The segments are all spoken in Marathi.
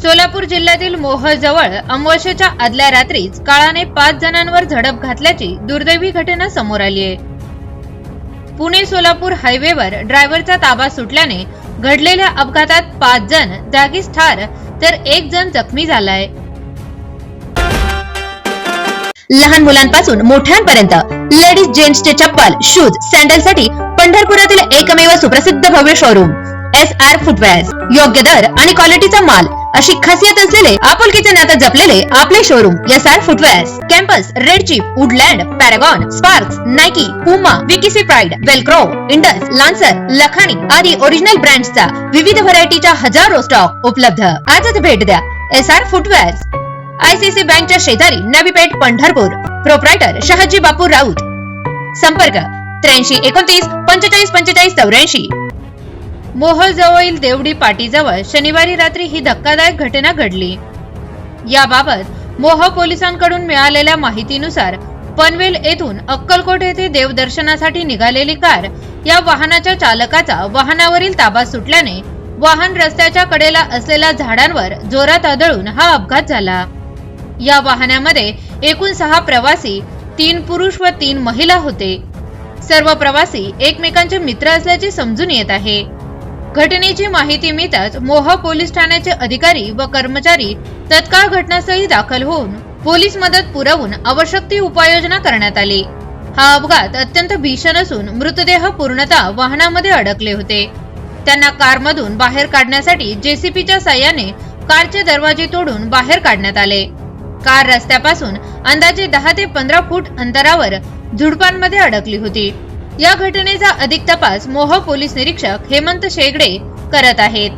सोलापूर जिल्ह्यातील मोहोळ जवळ अमावस्येच्या आदल्या रात्रीच काळाने 5 जणांवर झडप घातल्याची दुर्दैवी घटना समोर आली आहे। पुणे सोलापूर हायवेवर ड्रायव्हरचा ताबा सुटल्याने घडलेल्या अपघातात 5 जण जागीच ठार तर 1 जण जखमी झालाय। लहान मुलांपासून मोठ्यांपर्यंत लेडीज जेंट्सचे चप्पल, शूज, सॅन्डलसाठी पंढरपुरातील एकमेव सुप्रसिद्ध भव्य शोरूम SR फुटवेअर्स। योग्य दर आणि क्वालिटीचा माल अशी खासियत असलेले आपुलकीचे नाते जपलेले आपले showroom SR footwears. Campus, Red Chief, Woodland, Paragon, Sparks, Nike, Puma, VKC Pride, Velcro, Indus, Lancer, Lakhani आदी ओरिजिनल ब्रँड्सचा विविध व्हरायटीच्या हजारो स्टॉक उपलब्ध। आजच भेट द्या SR फुटवेअर्स, ICC बँकच्या शेजारी, नवी पेठ, पंढरपूर। प्रोप्रायटर शहाजी बापू राऊत। संपर्क 83 29 45 45 84। मोहोळ जवळील देवडी पाटीजवळ शनिवारी रात्री ही धक्कादायक घटना घडली। याबाबत मोहोळ पोलिसांकडून मिळालेल्या माहितीनुसार पनवेल येथून अक्कलकोट येथे देवदर्शनासाठी निघालेली कार या वाहनाच्या चालकाचा वाहनावरील ताबा सुटल्याने वाहन रस्त्याच्या कडेला असलेल्या झाडांवर जोरात आदळून हा अपघात झाला। या वाहनामध्ये एकूण 6 प्रवासी, 3 पुरुष व 3 महिला होते। सर्व प्रवासी एकमेकांचे मित्र असल्याचे समजून येत आहे। घटनेची माहिती मिळताच मोहोळ पोलीस ठाण्याचे अधिकारी व कर्मचारी तत्काळ घटनास्थळी दाखल होऊन पोलीस मदत पुरवून आवश्यक ती उपाययोजना करण्यात आली। हा अपघात अत्यंत भीषण असून मृतदेह पूर्णतः वाहनामध्ये अडकले होते। त्यांना कारमधून बाहेर काढण्यासाठी JCBच्या साहाय्याने कारचे दरवाजे तोडून बाहेर काढण्यात आले। कार रस्त्यापासून अंदाजे 10 ते 15 फूट अंतरावर झुडपांमध्ये अडकली होती। या घटनेचा अधिक तपास मोहोळ पोलीस निरीक्षक हेमंत शेगडे करत आहेत।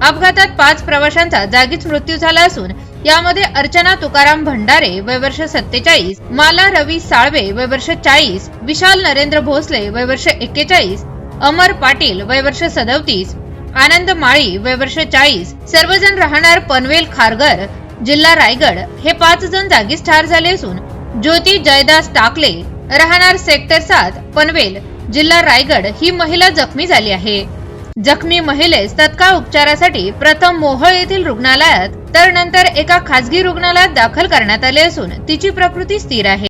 अपघातात 5 प्रवाशांचा जागीच मृत्यू झाला असून यामध्ये अर्चना तुकाराम भंडारे वय वर्ष 47, माला रवी साळवे वय वर्ष 40, विशाल नरेंद्र भोसले वय वर्ष 41, अमर पाटील वय वर्ष 37, आनंद माळी वय वर्ष 40, सर्वजण राहणार पनवेल खारघर, जिल्हा रायगड हे 5 जण जागीच ठार झाले असून ज्योती जयदास टाकले राहणार सेक्टर 7 पनवेल, जिल्हा रायगड ही महिला जखमी झाली आहे। जखमी महिलेस तत्काळ उपचारासाठी प्रथम मोहोळ येथील रुग्णालयात तर नंतर एका खासगी रुग्णालयात दाखल करण्यात आले असून तिची प्रकृती स्थिर आहे।